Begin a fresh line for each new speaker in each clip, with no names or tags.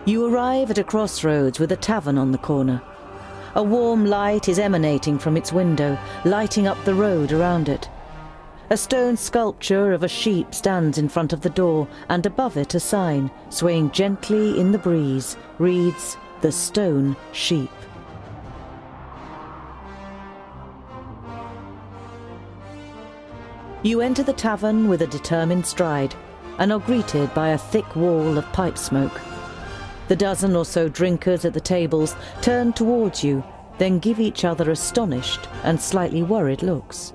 You arrive at a crossroads with a tavern on the corner. A warm light is emanating from its window, lighting up the road around it. A stone sculpture of a sheep stands in front of the door, and above it a sign, swaying gently in the breeze, reads, "The Stone Sheep." You enter the tavern with a determined stride, and are greeted by a thick wall of pipe smoke. The dozen or so drinkers at the tables turn towards you, then give each other astonished and slightly worried looks.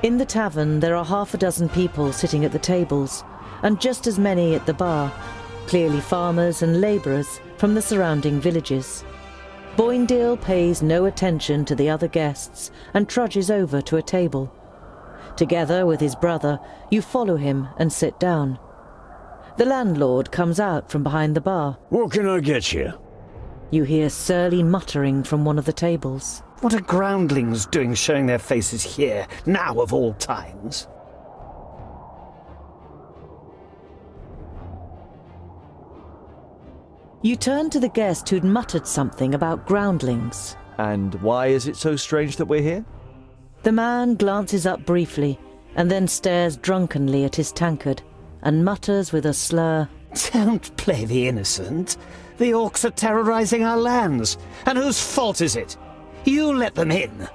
In the tavern there are half a dozen people sitting at the tables, and just as many at the bar, clearly farmers and labourers from the surrounding villages. Boindale pays no attention to the other guests and trudges over to a table. Together with his brother, you follow him and sit down. The landlord comes out from behind the bar.
"What can I get you?"
You hear surly muttering from one of the tables.
What are groundlings doing showing their faces here, now of all times?
You turn to the guest who'd muttered something about groundlings.
And why is it so strange that we're here?
The man glances up briefly, and then stares drunkenly at his tankard, and mutters with a slur,
Don't play the innocent. The orcs are terrorizing our lands. And whose fault is it? You let them in.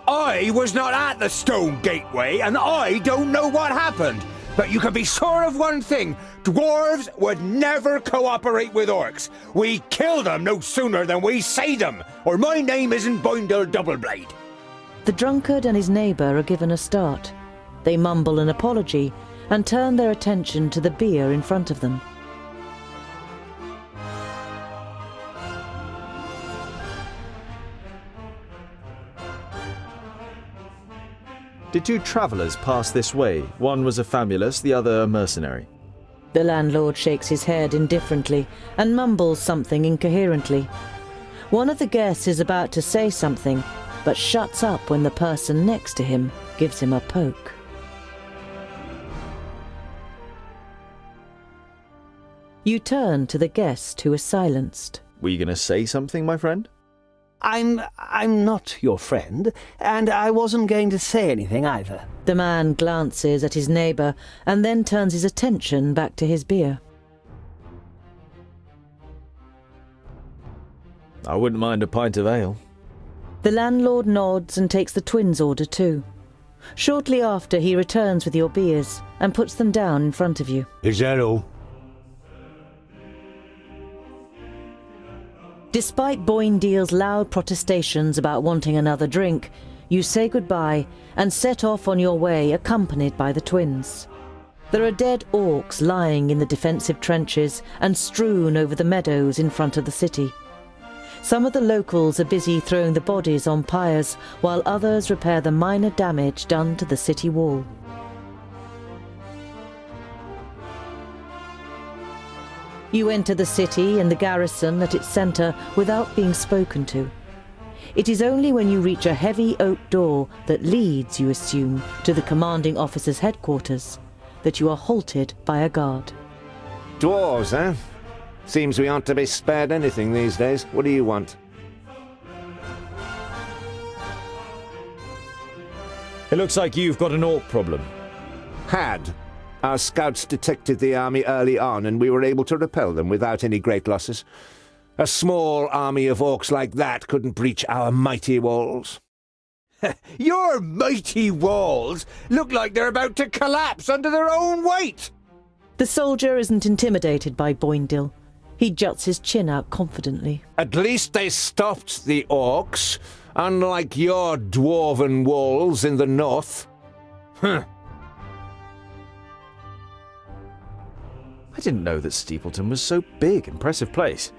I was not at the Stone Gateway, and I don't know what happened. But you can be sure of one thing. Dwarves would never cooperate with orcs. We kill them no sooner than we say them, or my name isn't Boindle Doubleblade.
The drunkard and his neighbour are given a start. They mumble an apology and turn their attention to the beer in front of them.
Did two travellers pass this way? One was a famulus, the other a mercenary.
The landlord shakes his head indifferently and mumbles something incoherently. One of the guests is about to say something, but shuts up when the person next to him gives him a poke. You turn to the guest who is silenced.
Were you going to say something, my friend?
I'm not your friend, and I wasn't going to say anything either.
The man glances at his neighbour and then turns his attention back to his beer.
I wouldn't mind a pint of ale.
The landlord nods and takes the twins' order too. Shortly after, he returns with your beers and puts them down in front of you.
"Is that all?"
Despite Boindale's loud protestations about wanting another drink, you say goodbye and set off on your way accompanied by the twins. There are dead orcs lying in the defensive trenches and strewn over the meadows in front of the city. Some of the locals are busy throwing the bodies on pyres, while others repair the minor damage done to the city wall. You enter the city and the garrison at its centre without being spoken to. It is only when you reach a heavy oak door that leads, you assume, to the commanding officer's headquarters, that you are halted by a guard.
Dwarves, eh? Seems we aren't to be spared anything these days. What do you want?
It looks like you've got an orc problem.
Had. Our scouts detected the army early on, and we were able to repel them without any great losses. A small army of orcs like that couldn't breach our mighty walls.
Your mighty walls look like they're about to collapse under their own weight.
The soldier isn't intimidated by Boindale. He juts his chin out confidently.
At least they stopped the orcs, unlike your dwarven walls in the north. Huh.
I didn't know that Steepleton was so big. Impressive place.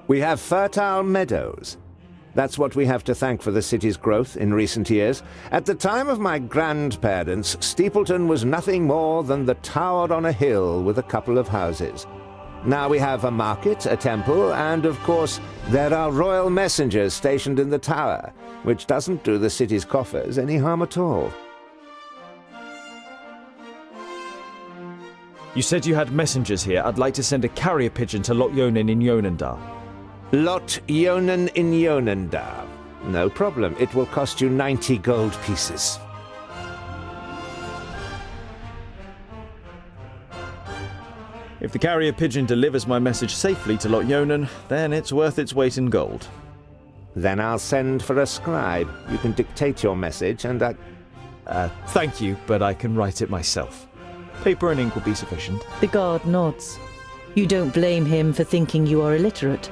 We have fertile meadows. That's what we have to thank for the city's growth in recent years. At the time of my grandparents, Steepleton was nothing more than the tower on a hill with a couple of houses. Now we have a market, a temple, and of course there are royal messengers stationed in the tower, which doesn't do the city's coffers any harm at all.
You said you had messengers here. I'd like to send a carrier pigeon to Lot Yonan in Yonandar.
Lot Yonan in Yonandar. No problem. It will cost you 90 gold pieces.
If the carrier pigeon delivers my message safely to Lot Yonan, then it's worth its weight in gold.
Then I'll send for a scribe. You can dictate your message and I...
Thank you, but I can write it myself. Paper and ink will be sufficient.
The guard nods. You don't blame him for thinking you are illiterate.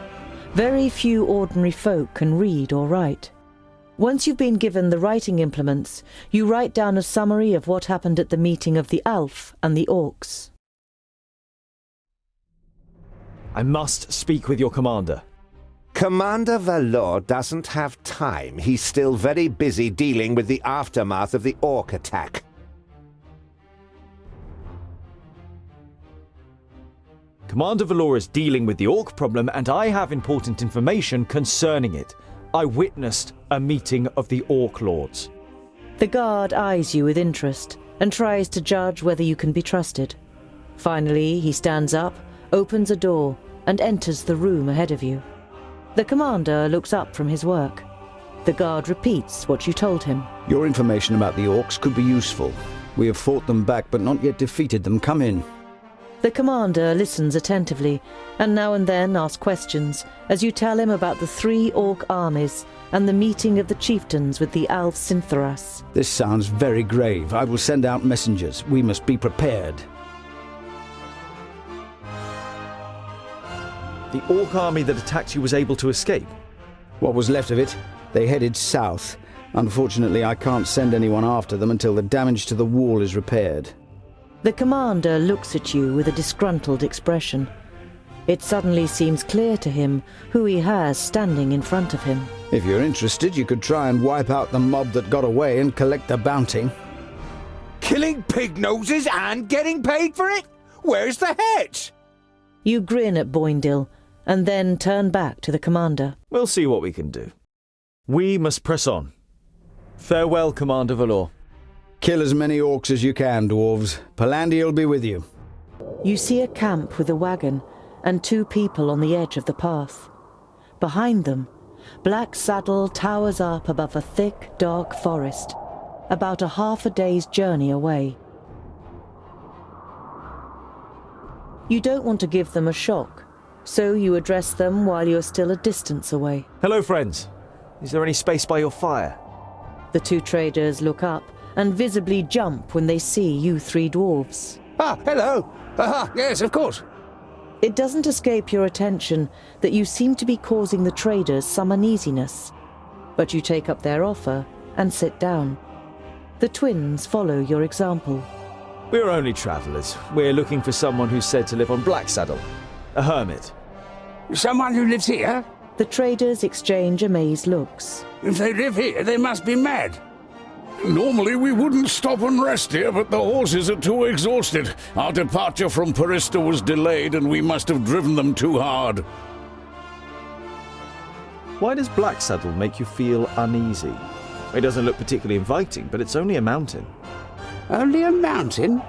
Very few ordinary folk can read or write. Once you've been given the writing implements, you write down a summary of what happened at the meeting of the Alf and the Orcs.
I must speak with your commander.
Commander Valor doesn't have time. He's still very busy dealing with the aftermath of the Orc attack.
Commander Valor is dealing with the Orc problem, and I have important information concerning it. I witnessed a meeting of the Orc Lords.
The guard eyes you with interest and tries to judge whether you can be trusted. Finally, he stands up, opens a door, and enters the room ahead of you. The commander looks up from his work. The guard repeats what you told him.
Your information about the Orcs could be useful. We have fought them back, but not yet defeated them. Come in.
The commander listens attentively, and now and then asks questions, as you tell him about the 3 Orc armies and the meeting of the chieftains with the Alf Sintharas.
This sounds very grave. I will send out messengers. We must be prepared.
The Orc army that attacked you was able to escape.
What was left of it? They headed south. Unfortunately, I can't send anyone after them until the damage to the wall is repaired.
The commander looks at you with a disgruntled expression. It suddenly seems clear to him who he has standing in front of him.
If you're interested, you could try and wipe out the mob that got away and collect the bounty.
Killing pig noses and getting paid for it? Where's the heads?
You grin at Boindil, and then turn back to the commander.
We'll see what we can do. We must press on. Farewell, Commander Valor.
Kill as many Orcs as you can, Dwarves. Palandir will be with you.
You see a camp with a wagon and 2 people on the edge of the path. Behind them, Black Saddle towers up above a thick, dark forest, about a half a day's journey away. You don't want to give them a shock, so you address them while you're still a distance away.
Hello, friends. Is there any space by your fire?
The 2 traders look up and visibly jump when they see you 3 dwarves.
Ah, hello. Yes, of course.
It doesn't escape your attention that you seem to be causing the traders some uneasiness, but you take up their offer and sit down. The twins follow your example.
We're only travellers. We're looking for someone who's said to live on Black Saddle. A hermit.
Someone who lives here?
The traders exchange amazed looks.
If they live here, they must be mad.
Normally we wouldn't stop and rest here, but the horses are too exhausted. Our departure from Parista was delayed and we must have driven them too hard.
Why does Black Saddle make you feel uneasy? It doesn't look particularly inviting, but it's only a mountain.
Only a mountain?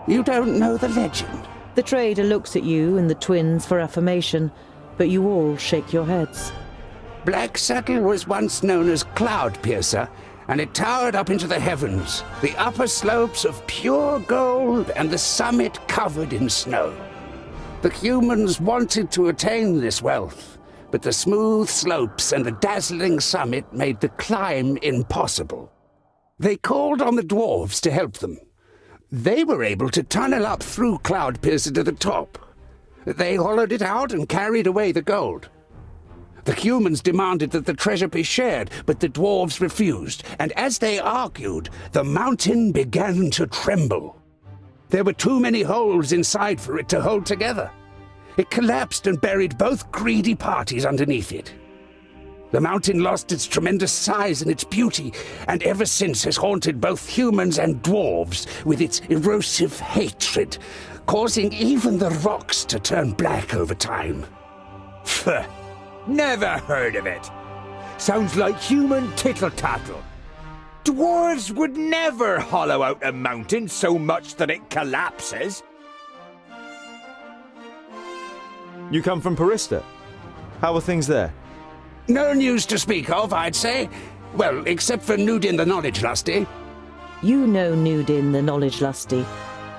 You don't know the legend?
The trader looks at you and the twins for affirmation, but you all shake your heads.
Black Saddle was once known as Cloud Piercer, and it towered up into the heavens, the upper slopes of pure gold and the summit covered in snow. The humans wanted to attain this wealth, but the smooth slopes and the dazzling summit made the climb impossible. They called on the dwarves to help them. They were able to tunnel up through Cloud Piercer to the top. They hollowed it out and carried away the gold. The humans demanded that the treasure be shared, but the dwarves refused, and as they argued, the mountain began to tremble. There were too many holes inside for it to hold together. It collapsed and buried both greedy parties underneath it. The mountain lost its tremendous size and its beauty, and ever since has haunted both humans and dwarves with its erosive hatred, causing even the rocks to turn black over time.
Pfft. Never heard of it. Sounds like human tittle-tattle. Dwarves would never hollow out a mountain so much that it collapses.
You come from Parista. How are things there?
No news to speak of, I'd say. Well, except for Nudin the Knowledge Lusty.
You know Nudin the Knowledge Lusty.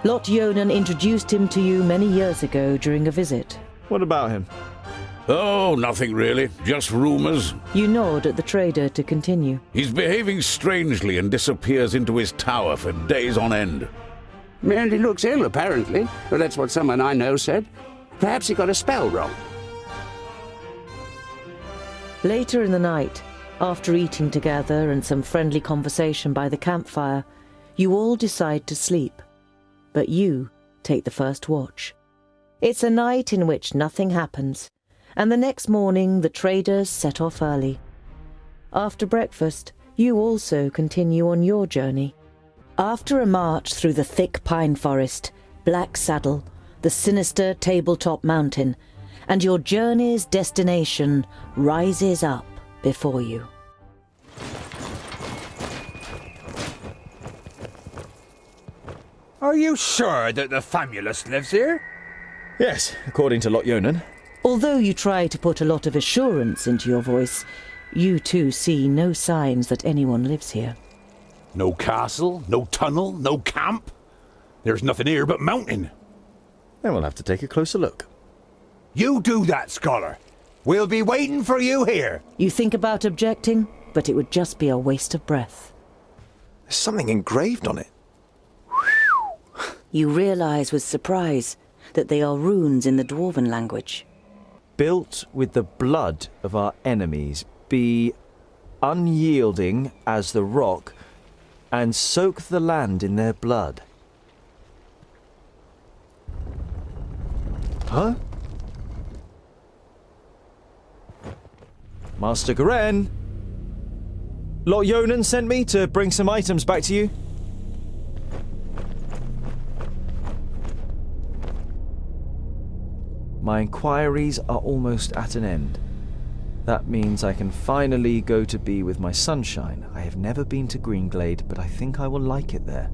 Lot Yonan introduced him to you many years ago during a visit.
What about him?
Oh, nothing really. Just rumours.
You nod at the trader to continue.
He's behaving strangely and disappears into his tower for days on end.
Merely looks ill, apparently. Well, that's what someone I know said. Perhaps he got a spell wrong.
Later in the night, after eating together and some friendly conversation by the campfire, you all decide to sleep. But you take the first watch. It's a night in which nothing happens, and the next morning the traders set off early. After breakfast, you also continue on your journey. After a march through the thick pine forest, Black Saddle, the sinister tabletop mountain, and your journey's destination rises up before you.
Are you sure that the Famulus lives here?
Yes, according to Lot Yonan.
Although you try to put a lot of assurance into your voice, you too see no signs that anyone lives here.
No castle, no tunnel, no camp. There's nothing here but mountain.
Then we'll have to take a closer look.
You do that, scholar. We'll be waiting for you here.
You think about objecting, but it would just be a waste of breath.
There's something engraved on it.
You realize with surprise that they are runes in the Dwarven language.
Built with the blood of our enemies, be unyielding as the rock, and soak the land in their blood. Huh? Master Garen! Lot Yonan sent me to bring some items back to you. My inquiries are almost at an end. That means I can finally go to be with my sunshine. I have never been to Greenglade, but I think I will like it there.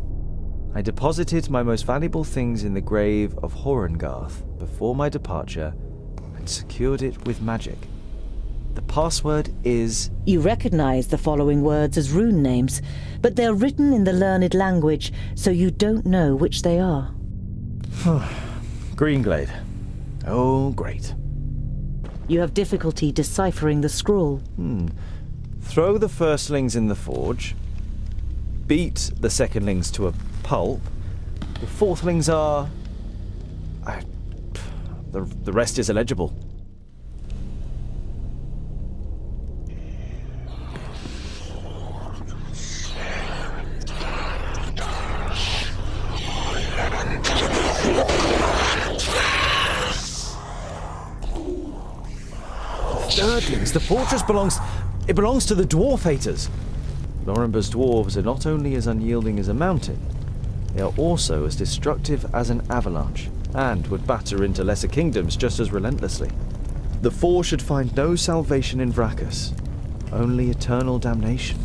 I deposited my most valuable things in the grave of Horengarth before my departure and secured it with magic. The password is...
You recognize the following words as rune names, but they're written in the learned language, so you don't know which they are.
Greenglade. Oh, great.
You have difficulty deciphering the scrawl.
Throw the firstlings in the forge. Beat the secondlings to a pulp. The fourthlings are... The rest is illegible. Thirdlings, the fortress belongs to the Dwarf Haters. Lorenber's dwarves are not only as unyielding as a mountain, they are also as destructive as an avalanche, and would batter into lesser kingdoms just as relentlessly. The Four should find no salvation in Vrachus, only eternal damnation,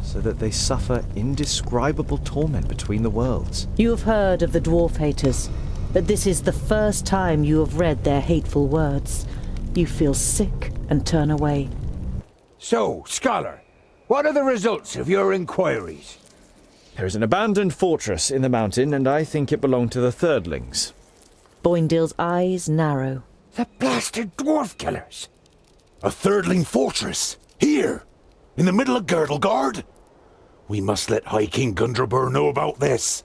so that they suffer indescribable torment between the worlds.
You have heard of the Dwarf Haters, but this is the first time you have read their hateful words. You feel sick and turn away.
So, scholar, what are the results of your inquiries?
There is an abandoned fortress in the mountain, and I think it belonged to the Thirdlings.
Boindale's eyes narrow.
The blasted dwarf killers! A Thirdling fortress? Here? In the middle of Girdlegard? We must let High King Gundrabur know about this.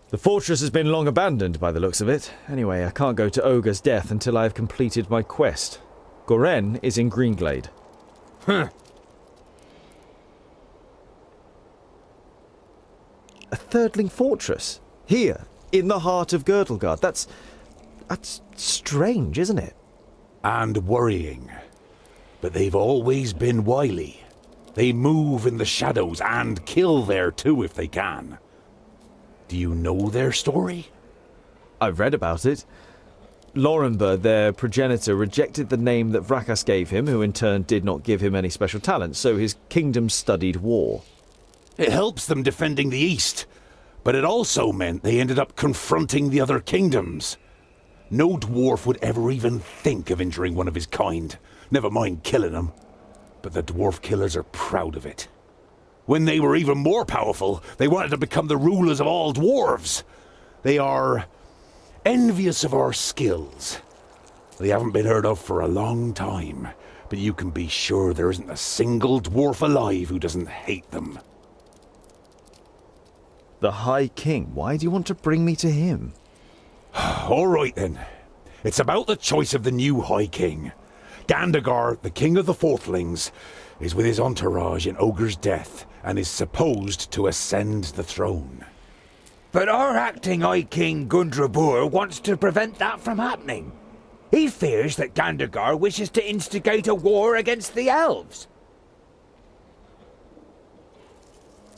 The fortress has been long abandoned by the looks of it. Anyway, I can't go to Ogre's death until I have completed my quest. Goren is in Greenglade.
Huh.
A Thirdling fortress? Here, in the heart of Girdlegard. That's strange, isn't it?
And worrying. But they've always been wily. They move in the shadows and kill there too if they can. Do you know their story?
I've read about it. Lorenber, their progenitor, rejected the name that Vrachus gave him, who in turn did not give him any special talents, so his kingdom studied war.
It helps them defending the East, but it also meant they ended up confronting the other kingdoms. No dwarf would ever even think of injuring one of his kind, never mind killing them. But the dwarf killers are proud of it. When they were even more powerful, they wanted to become the rulers of all dwarves. They are envious of our skills. They haven't been heard of for a long time, but you can be sure there isn't a single dwarf alive who doesn't hate them.
The High King? Why do you want to bring me to him?
All right then. It's about the choice of the new High King. Gandagar, the king of the Fourthlings, is with his entourage in Ogre's death and is supposed to ascend the throne.
But our acting High King Gundrabur wants to prevent that from happening. He fears that Gandagar wishes to instigate a war against the elves.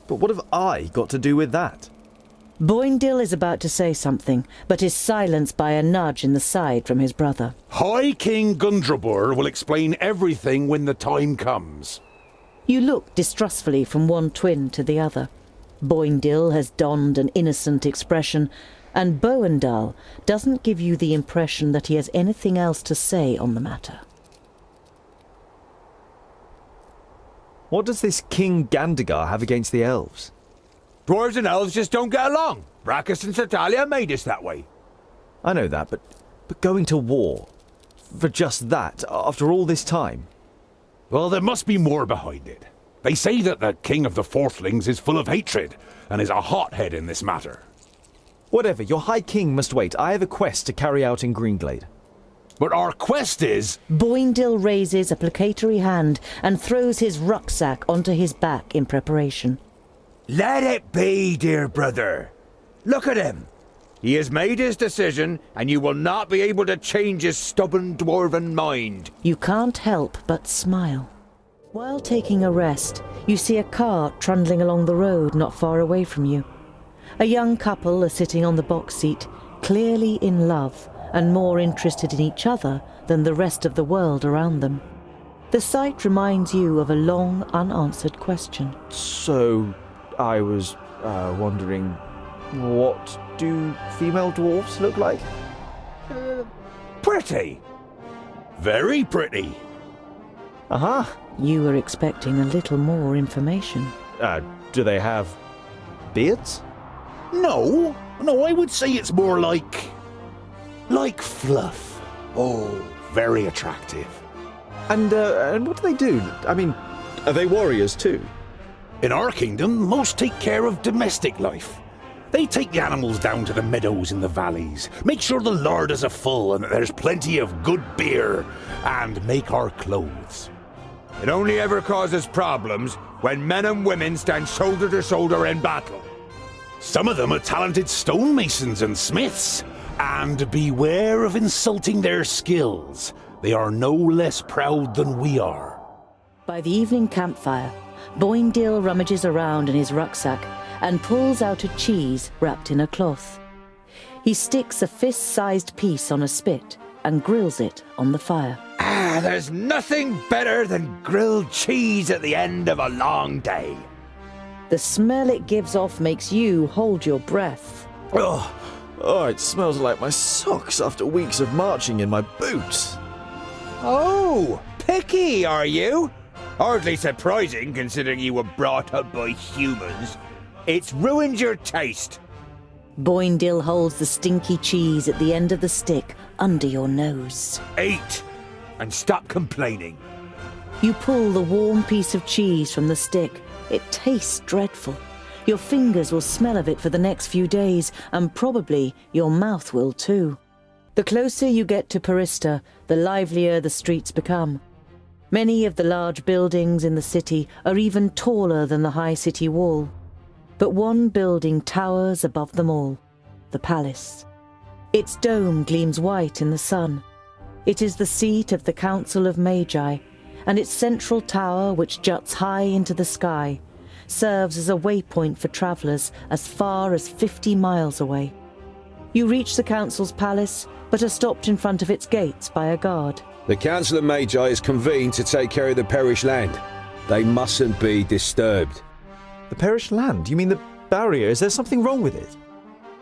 But what have I got to do with that?
Boindil is about to say something, but is silenced by a nudge in the side from his brother.
High King Gundrabur will explain everything when the time comes.
You look distrustfully from one twin to the other. Boindil has donned an innocent expression, and Boendal doesn't give you the impression that he has anything else to say on the matter.
What does this King Gandagar have against the elves?
Dwarves and elves just don't get along. Brachus and Satalia made us that way.
I know that, but going to war for just that, after all this time?
Well, there must be more behind it. They say that the king of the Fourthlings is full of hatred and is a hothead in this matter.
Whatever, your High King must wait. I have a quest to carry out in Greenglade.
But our quest is...
Boindil raises a placatory hand and throws his rucksack onto his back in preparation.
Let it be, dear brother. Look at him. He has made his decision, and you will not be able to change his stubborn dwarven mind.
You can't help but smile. While taking a rest, you see a cart trundling along the road not far away from you. A young couple are sitting on the box seat, clearly in love and more interested in each other than the rest of the world around them. The sight reminds you of a long unanswered question.
So, I was wondering, what do female dwarfs look like?
Pretty.
Very pretty.
Uh-huh.
You were expecting a little more information.
Do they have beards?
No, I would say it's more like fluff. Oh, very attractive.
And what do they do? I mean, are they warriors too?
In our kingdom, most take care of domestic life. They take the animals down to the meadows in the valleys, make sure the larders are full and that there's plenty of good beer, and make our clothes.
It only ever causes problems when men and women stand shoulder to shoulder in battle.
Some of them are talented stonemasons and smiths, and beware of insulting their skills. They are no less proud than we are.
By the evening campfire, Boindil rummages around in his rucksack and pulls out a cheese wrapped in a cloth. He sticks a fist-sized piece on a spit and grills it on the fire.
There's nothing better than grilled cheese at the end of a long day.
The smell it gives off makes you hold your breath.
Oh, it smells like my socks after weeks of marching in my boots.
Oh, picky, are you? Hardly surprising, considering you were brought up by humans. It's ruined your taste.
Boindil holds the stinky cheese at the end of the stick under your nose.
Eat, and stop complaining.
You pull the warm piece of cheese from the stick. It tastes dreadful. Your fingers will smell of it for the next few days, and probably your mouth will too. The closer you get to Parista, the livelier the streets become. Many of the large buildings in the city are even taller than the high city wall. But one building towers above them all, the palace. Its dome gleams white in the sun. It is the seat of the Council of Magi, and its central tower, which juts high into the sky, serves as a waypoint for travellers as far as 50 miles away. You reach the Council's palace, but are stopped in front of its gates by a guard.
The Council of Magi is convened to take care of the perished land. They mustn't be disturbed.
The perished land? You mean the barrier? Is there something wrong with it?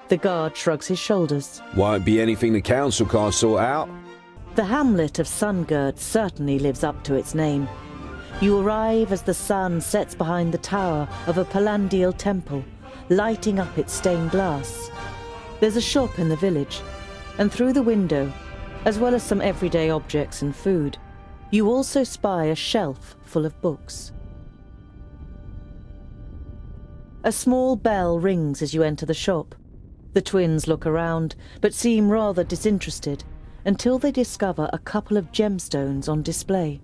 The guard shrugs his shoulders.
Won't be anything the council can't sort out.
The hamlet of Sungird certainly lives up to its name. You arrive as the sun sets behind the tower of a Palandial temple, lighting up its stained glass. There's a shop in the village, and through the window, as well as some everyday objects and food, you also spy a shelf full of books. A small bell rings as you enter the shop. The twins look around, but seem rather disinterested, until they discover a couple of gemstones on display.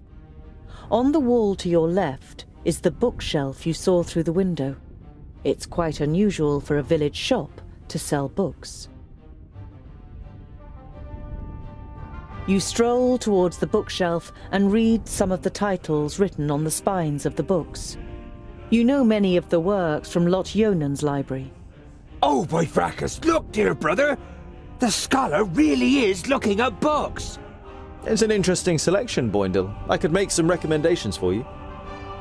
On the wall to your left is the bookshelf you saw through the window. It's quite unusual for a village shop to sell books. You stroll towards the bookshelf and read some of the titles written on the spines of the books. You know many of the works from Lot Yonan's library.
Oh, by fracas, look, dear brother! The scholar really is looking at books!
It's an interesting selection, Boindle. I could make some recommendations for you.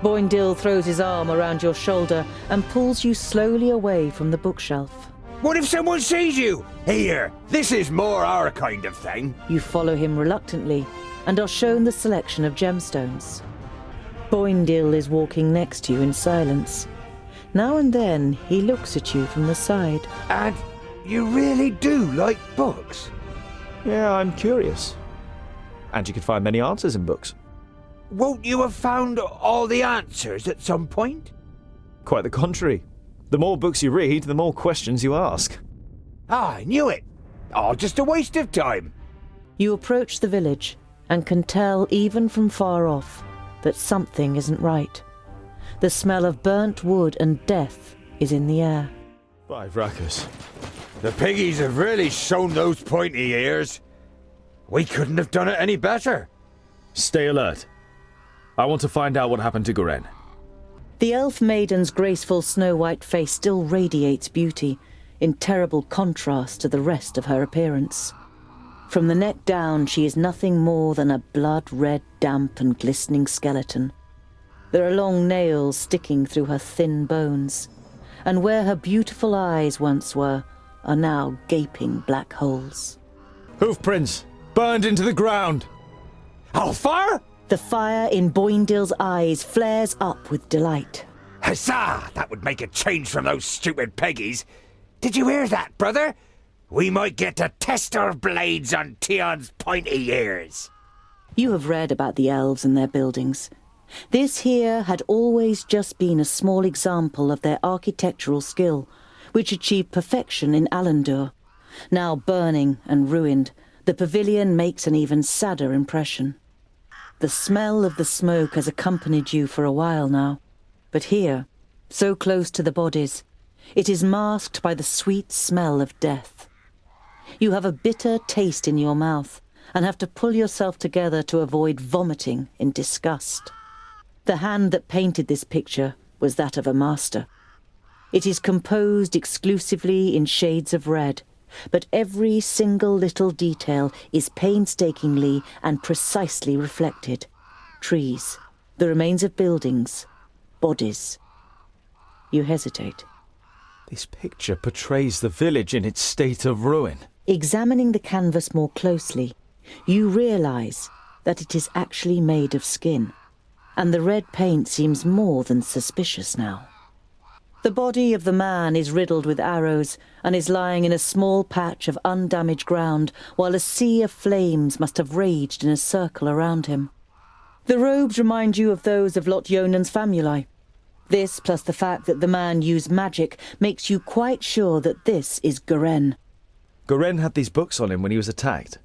Boindle throws his arm around your shoulder and pulls you slowly away from the bookshelf.
What if someone sees you? Here, this is more our kind of thing.
You follow him reluctantly and are shown the selection of gemstones. Boindle is walking next to you in silence. Now and then he looks at you from the side.
And you really do like books?
Yeah, I'm curious. And you can find many answers in books.
Won't you have found all the answers at some point?
Quite the contrary. The more books you read, the more questions you ask.
Ah, I knew it. Oh, just a waste of time.
You approach the village and can tell even from far off that something isn't right. The smell of burnt wood and death is in the air.
By Vracus.
The piggies have really shown those pointy ears. We couldn't have done it any better.
Stay alert. I want to find out what happened to Goren.
The elf maiden's graceful snow-white face still radiates beauty, in terrible contrast to the rest of her appearance. From the neck down, she is nothing more than a blood-red, damp and glistening skeleton. There are long nails sticking through her thin bones, and where her beautiful eyes once were are now gaping black holes.
Hoofprints! Burned into the ground!
Alfar?
The fire in Boindle's eyes flares up with delight.
Huzzah! That would make a change from those stupid piggies. Did you hear that, brother? We might get to test our blades on Tion's pointy ears.
You have read about the elves and their buildings. This here had always just been a small example of their architectural skill, which achieved perfection in Alandur. Now burning and ruined, the pavilion makes an even sadder impression. The smell of the smoke has accompanied you for a while now, but here, so close to the bodies, it is masked by the sweet smell of death. You have a bitter taste in your mouth and have to pull yourself together to avoid vomiting in disgust. The hand that painted this picture was that of a master. It is composed exclusively in shades of red, but every single little detail is painstakingly and precisely reflected. Trees, the remains of buildings, bodies. You hesitate.
This picture portrays the village in its state of ruin.
Examining the canvas more closely, you realize that it is actually made of skin, and the red paint seems more than suspicious now. The body of the man is riddled with arrows and is lying in a small patch of undamaged ground, while a sea of flames must have raged in a circle around him. The robes remind you of those of Lot Yonan's famuli. This, plus the fact that the man used magic, makes you quite sure that this is Goren.
Goren had these books on him when he was attacked.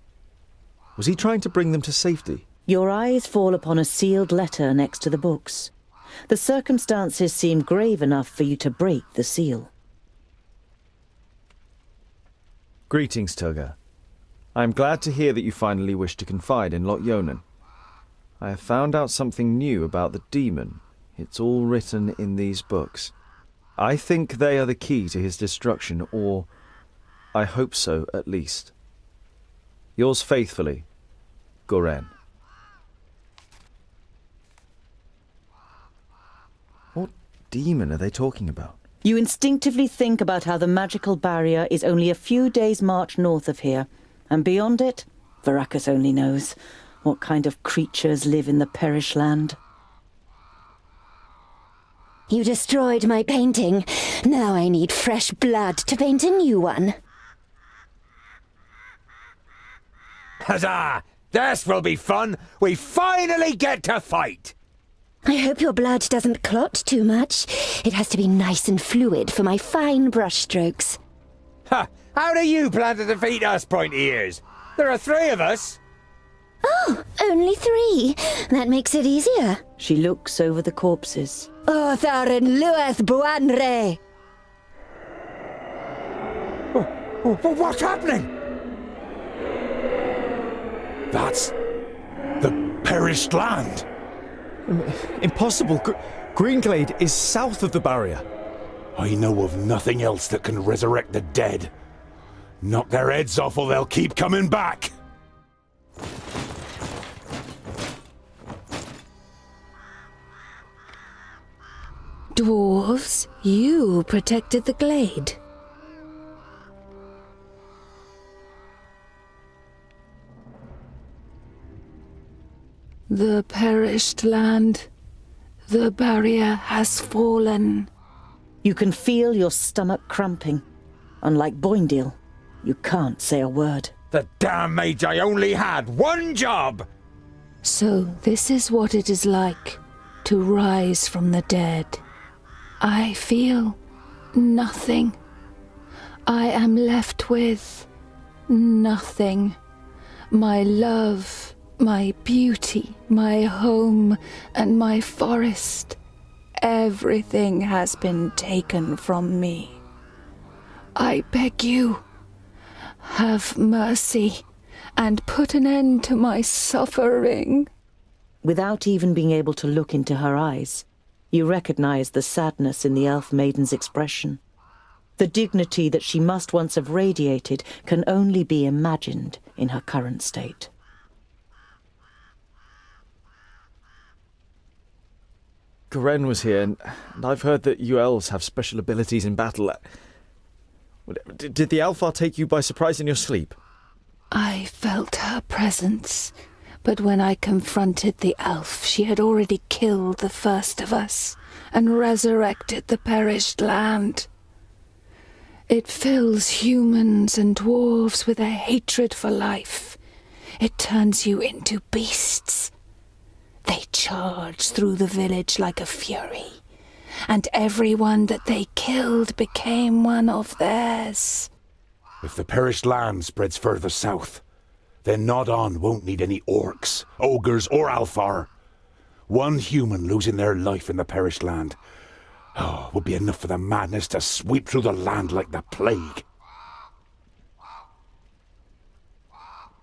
Was he trying to bring them to safety?
Your eyes fall upon a sealed letter next to the books. The circumstances seem grave enough for you to break the seal.
Greetings, Tugger. I am glad to hear that you finally wish to confide in Lot Yonan. I have found out something new about the demon. It's all written in these books. I think they are the key to his destruction, or I hope so, at least. Yours faithfully, Goren. What demon are they talking about?
You instinctively think about how the magical barrier is only a few days' march north of here, and beyond it, Verakus only knows what kind of creatures live in the Perish Land.
You destroyed my painting. Now I need fresh blood to paint a new one.
Huzzah! This will be fun! We finally get to fight!
I hope your blood doesn't clot too much. It has to be nice and fluid for my fine brushstrokes.
Ha! How do you plan to defeat us, pointy ears? There are 3 of us!
Oh, only 3. That makes it easier.
She looks over the corpses.
Otharin lueth buanre!
What's happening?
That's the perished land.
Impossible. Greenglade is south of the barrier.
I know of nothing else that can resurrect the dead. Knock their heads off or they'll keep coming back.
Dwarves, you protected the glade.
The perished land. The barrier has fallen.
You can feel your stomach cramping. Unlike Boindale, you can't say a word.
The damn Magi only had one job!
So this is what it is like to rise from the dead. I feel nothing. I am left with nothing. My love, my beauty, my home, and my forest. Everything has been taken from me. I beg you, have mercy and put an end to my suffering.
Without even being able to look into her eyes, you recognize the sadness in the elf maiden's expression. The dignity that she must once have radiated can only be imagined in her current state.
Garen was here, and I've heard that you elves have special abilities in battle. Did the Alfar take you by surprise in your sleep?
I felt her presence, but when I confronted the elf, she had already killed the first of us and resurrected the perished land. It fills humans and dwarves with a hatred for life. It turns you into beasts. They charge through the village like a fury, and everyone that they killed became one of theirs.
If the perished land spreads further south, then Nodon won't need any orcs, ogres, or Alfar. One human losing their life in the perished land would be enough for the madness to sweep through the land like the plague.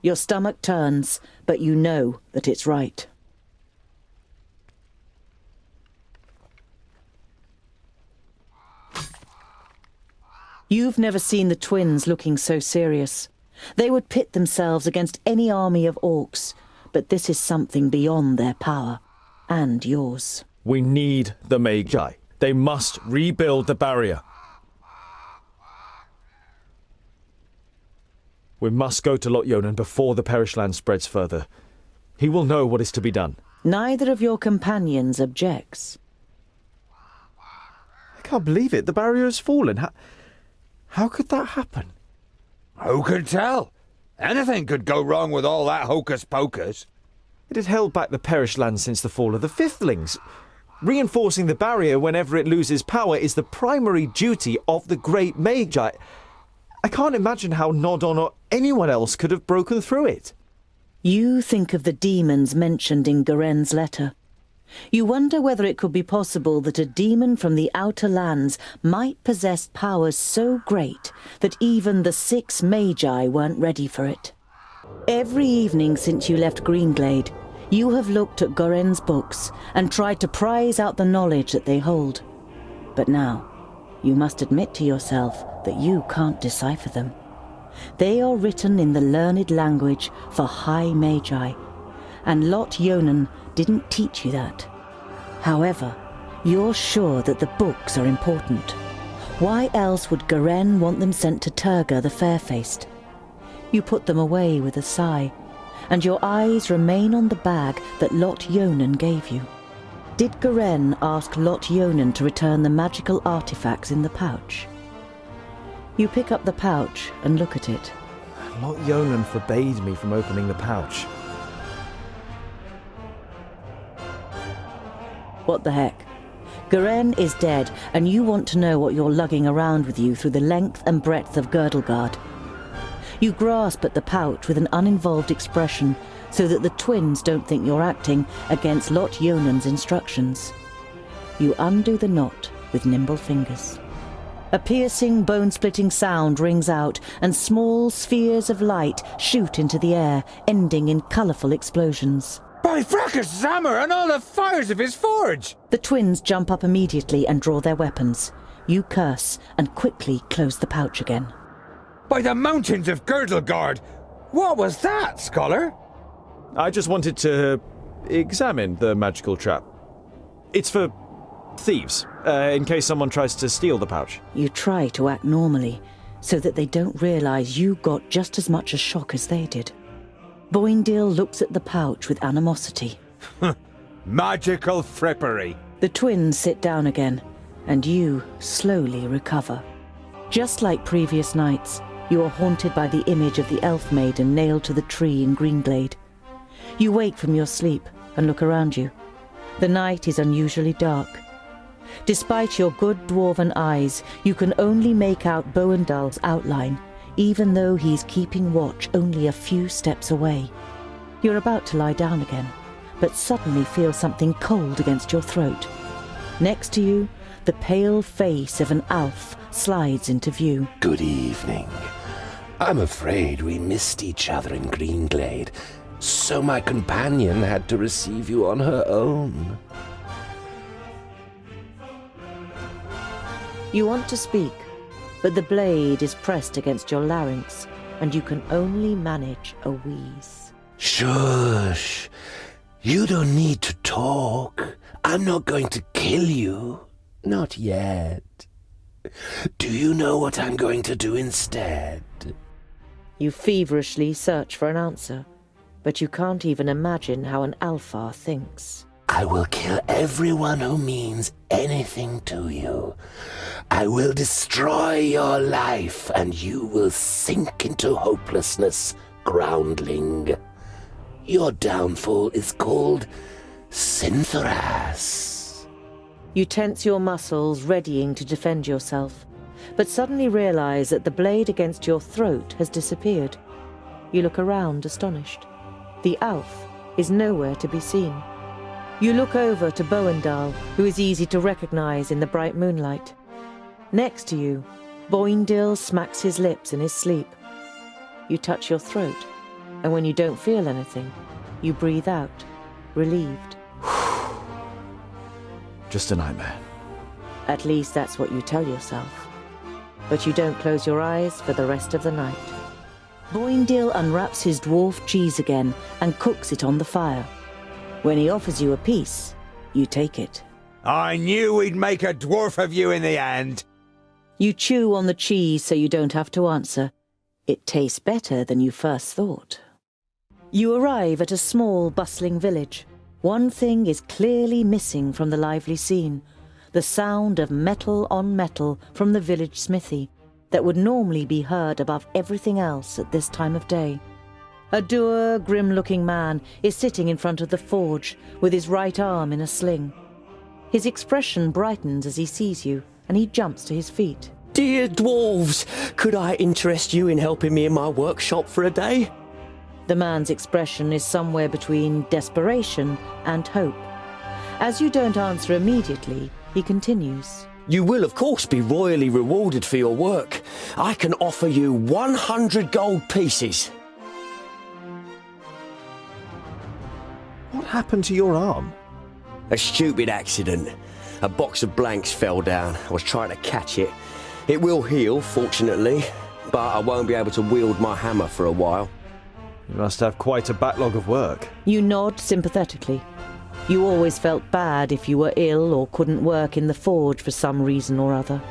Your stomach turns, but you know that it's right. You've never seen the twins looking so serious. They would pit themselves against any army of orcs, but this is something beyond their power, and yours.
We need the Magi. They must rebuild the barrier. We must go to Lot-Yonan before the perished land spreads further. He will know what is to be done.
Neither of your companions objects.
I can't believe it. The barrier has fallen. How could that happen?
Who can tell? Anything could go wrong with all that hocus-pocus.
It had held back the perished land since the fall of the Fifthlings. Reinforcing the barrier whenever it loses power is the primary duty of the great Magi. I can't imagine how Nodon or anyone else could have broken through it.
You think of the demons mentioned in Garen's letter. You wonder whether it could be possible that a demon from the outer lands might possess powers so great that even the 6 Magi weren't ready for it. Every evening since you left Greenglade, you have looked at Garen's books and tried to prize out the knowledge that they hold. But now, you must admit to yourself that you can't decipher them. They are written in the learned language for High Magi, and Lot-Yonan didn't teach you that. However, you're sure that the books are important. Why else would Garen want them sent to Turga the Fair-Faced? You put them away with a sigh, and your eyes remain on the bag that Lot Yonan gave you. Did Garen ask Lot Yonan to return the magical artifacts in the pouch? You pick up the pouch and look at it.
Lot Yonan forbade me from opening the pouch.
What the heck? Garen is dead, and you want to know what you're lugging around with you through the length and breadth of Girdlegard. You grasp at the pouch with an uninvolved expression so that the twins don't think you're acting against Lot Yonan's instructions. You undo the knot with nimble fingers. A piercing, bone-splitting sound rings out, and small spheres of light shoot into the air, ending in colourful explosions.
By Fracas Zammer and all the fires of his forge!
The twins jump up immediately and draw their weapons. You curse and quickly close the pouch again.
By the mountains of Girdlegard! What was that, Scholar?
I just wanted to examine the magical trap. It's for thieves, in case someone tries to steal the pouch.
You try to act normally, so that they don't realise you got just as much a shock as they did. Boindale looks at the pouch with animosity.
Magical frippery.
The twins sit down again, and you slowly recover. Just like previous nights, you are haunted by the image of the elf maiden nailed to the tree in Greenglade. You wake from your sleep and look around you. The night is unusually dark. Despite your good dwarven eyes, you can only make out Boindale's outline, even though he's keeping watch only a few steps away. You're about to lie down again, but suddenly feel something cold against your throat. Next to you, the pale face of an elf slides into view.
Good evening. I'm afraid we missed each other in Greenglade, so my companion had to receive you on her own.
You want to speak, but the blade is pressed against your larynx, and you can only manage a wheeze.
Shush. You don't need to talk. I'm not going to kill you. Not yet. Do you know what I'm going to do instead?
You feverishly search for an answer, but you can't even imagine how an Alfar thinks.
I will kill everyone who means anything to you. I will destroy your life, and you will sink into hopelessness, groundling. Your downfall is called Synthoras.
You tense your muscles, readying to defend yourself, but suddenly realize that the blade against your throat has disappeared. You look around, astonished. The elf is nowhere to be seen. You look over to Boindale, who is easy to recognize in the bright moonlight. Next to you, Boindale smacks his lips in his sleep. You touch your throat, and when you don't feel anything, you breathe out, relieved.
Just a nightmare.
At least that's what you tell yourself. But you don't close your eyes for the rest of the night. Boindale unwraps his dwarf cheese again and cooks it on the fire. When he offers you a piece, you take it.
I knew we'd make a dwarf of you in the end.
You chew on the cheese so you don't have to answer. It tastes better than you first thought. You arrive at a small, bustling village. One thing is clearly missing from the lively scene: the sound of metal on metal from the village smithy that would normally be heard above everything else at this time of day. A dour, grim-looking man is sitting in front of the forge with his right arm in a sling. His expression brightens as he sees you, and he jumps to his feet.
Dear dwarves, could I interest you in helping me in my workshop for a day?
The man's expression is somewhere between desperation and hope. As you don't answer immediately, he continues.
You will, of course, be royally rewarded for your work. I can offer you 100 gold pieces.
What happened to your arm?
A stupid accident. A box of blanks fell down. I was trying to catch it. It will heal, fortunately, but I won't be able to wield my hammer for a while.
You must have quite a backlog of work.
You nod sympathetically. You always felt bad if you were ill or couldn't work in the forge for some reason or other.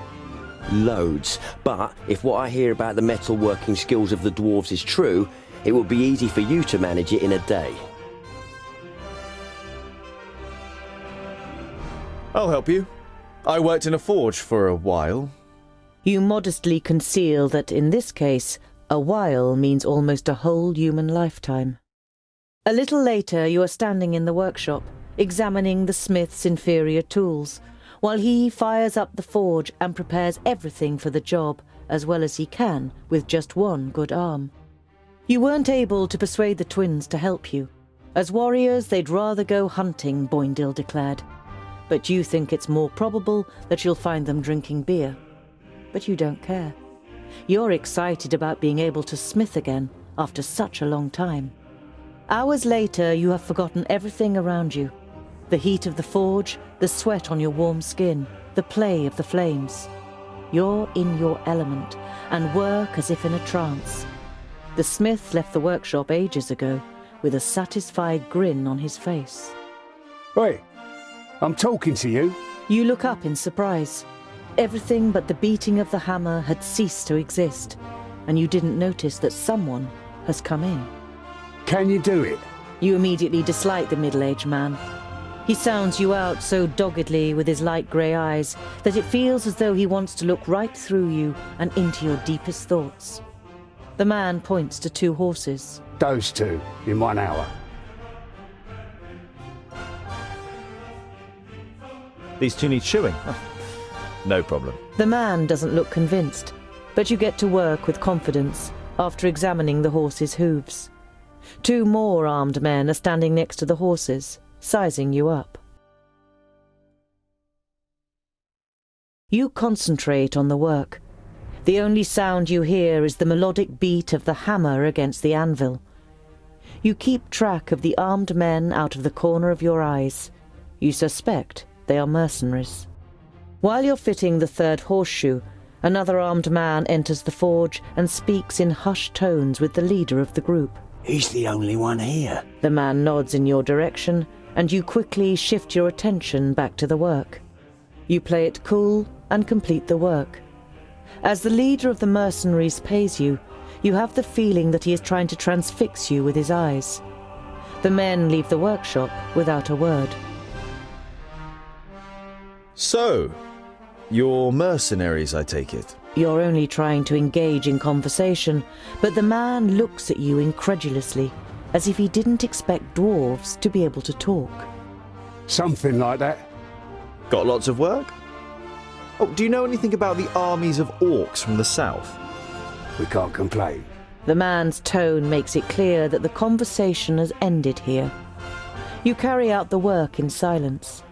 Loads. But if what I hear about the metalworking skills of the dwarves is true, it would be easy for you to manage it in a day.
I'll help you. I worked in a forge for a while.
You modestly conceal that in this case, a while means almost a whole human lifetime. A little later, you are standing in the workshop, examining the smith's inferior tools, while he fires up the forge and prepares everything for the job as well as he can with just one good arm. You weren't able to persuade the twins to help you. As warriors, they'd rather go hunting, Boindil declared. But you think it's more probable that you'll find them drinking beer. But you don't care. You're excited about being able to smith again after such a long time. Hours later, you have forgotten everything around you. The heat of the forge, the sweat on your warm skin, the play of the flames. You're in your element and work as if in a trance. The smith left the workshop ages ago with a satisfied grin on his face.
Oi, I'm talking to you.
You look up in surprise. Everything but the beating of the hammer had ceased to exist, and you didn't notice that someone has come in.
Can you do it?
You immediately dislike the middle-aged man. He sounds you out so doggedly with his light grey eyes that it feels as though he wants to look right through you and into your deepest thoughts. The man points to 2 horses.
Those 2, in 1 hour.
These 2 need shoeing. No problem.
The man doesn't look convinced, but you get to work with confidence after examining the horses' hooves. 2 more armed men are standing next to the horses, sizing you up. You concentrate on the work. The only sound you hear is the melodic beat of the hammer against the anvil. You keep track of the armed men out of the corner of your eyes. You suspect they are mercenaries. While you're fitting the 3rd horseshoe, another armed man enters the forge and speaks in hushed tones with the leader of the group.
He's the only one here.
The man nods in your direction, and you quickly shift your attention back to the work. You play it cool and complete the work. As the leader of the mercenaries pays you, you have the feeling that he is trying to transfix you with his eyes. The men leave the workshop without a word.
So, you're mercenaries, I take it?
You're only trying to engage in conversation, but the man looks at you incredulously, as if he didn't expect dwarves to be able to talk.
Something like that.
Got lots of work? Oh, do you know anything about the armies of orcs from the south?
We can't complain.
The man's tone makes it clear that the conversation has ended here. You carry out the work in silence.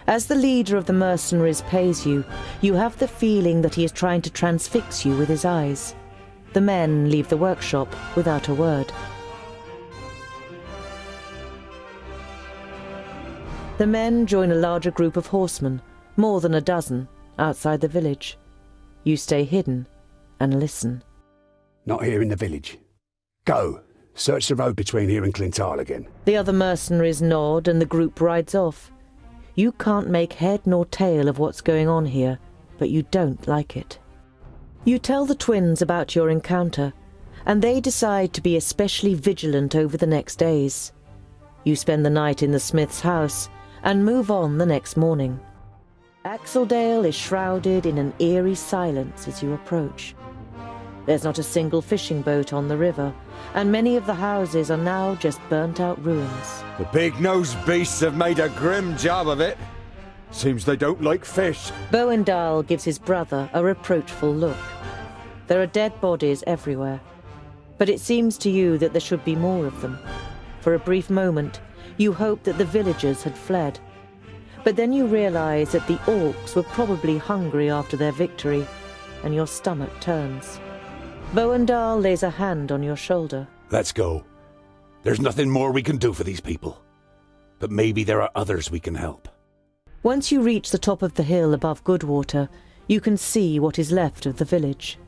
As the leader of the mercenaries pays you, you have the feeling that he is trying to transfix you with his eyes. The men leave the workshop without a word. The men join a larger group of horsemen, more than a dozen, outside the village. You stay hidden and listen.
Not here in the village. Go. Search the road between here and Clintal again.
The other mercenaries nod and the group rides off. You can't make head nor tail of what's going on here, but you don't like it. You tell the twins about your encounter, and they decide to be especially vigilant over the next days. You spend the night in the smith's house and move on the next morning. Axeldale is shrouded in an eerie silence as you approach. There's not a single fishing boat on the river, and many of the houses are now just burnt-out ruins.
The big-nosed beasts have made a grim job of it. Seems they don't like fish.
Boendal gives his brother a reproachful look. There are dead bodies everywhere, but it seems to you that there should be more of them. For a brief moment, you hoped that the villagers had fled. But then you realize that the orcs were probably hungry after their victory, and your stomach turns. Boendal lays a hand on your shoulder.
Let's go. There's nothing more we can do for these people. But maybe there are others we can help.
Once you reach the top of the hill above Goodwater, you can see what is left of the village.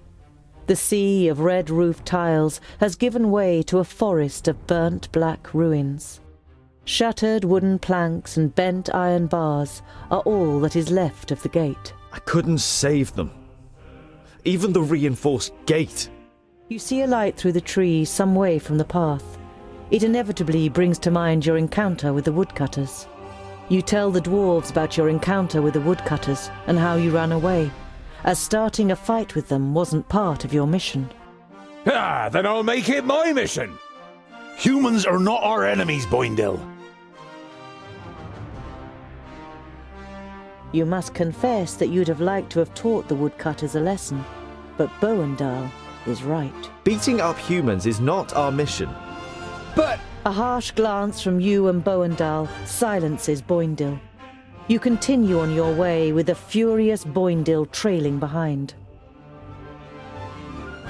The sea of red-roofed tiles has given way to a forest of burnt black ruins. Shattered wooden planks and bent iron bars are all that is left of the gate.
I couldn't save them. even the reinforced gate.
You see a light through the trees some way from the path. It inevitably brings to mind your encounter with the woodcutters. You tell the dwarves about your encounter with the woodcutters and how you ran away, as starting a fight with them wasn't part of your mission.
Ah, then I'll make it my mission.
Humans are not our enemies, Boindil.
You must confess that you'd have liked to have taught the woodcutters a lesson, but Boandal is right.
Beating up humans is not our mission.
But
a harsh glance from you and Boandal silences Boindil. You continue on your way with a furious Boindil trailing behind.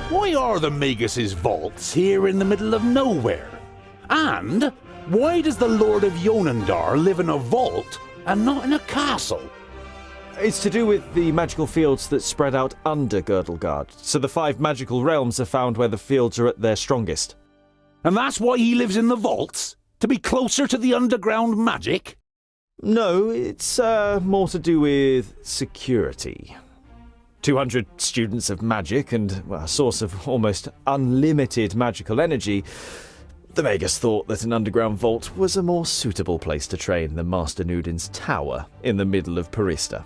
Why are the Magus' vaults here in the middle of nowhere? And why does the Lord of Yonendar live in a vault and not in a castle?
It's to do with the magical fields that spread out under Girdlegard, so the 5 magical realms are found where the fields are at their strongest.
And that's why he lives in the vaults? To be closer to the underground magic?
No, it's more to do with security. 200 students of magic and a source of almost unlimited magical energy. The Magus thought that an underground vault was a more suitable place to train than Master Nudin's tower in the middle of Parista.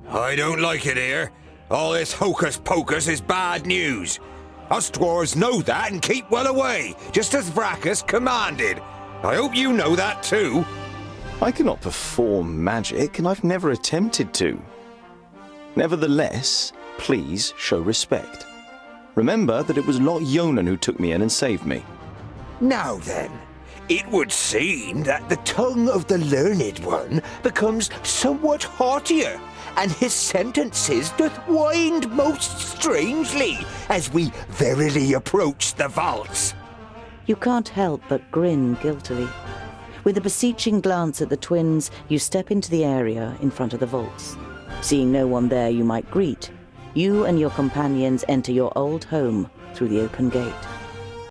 I don't like it here. All this hocus-pocus is bad news. Us dwarves know that and keep well away, just as Vracus commanded. I hope you know that too.
I cannot perform magic, and I've never attempted to. Nevertheless, please show respect. Remember that it was Lot Yonan who took me in and saved me.
Now then, it would seem that the tongue of the learned one becomes somewhat haughtier, and his sentences doth wind most strangely as we verily approach the vaults.
You can't help but grin guiltily. With a beseeching glance at the twins, you step into the area in front of the vaults. Seeing no one there you might greet, you and your companions enter your old home through the open gate.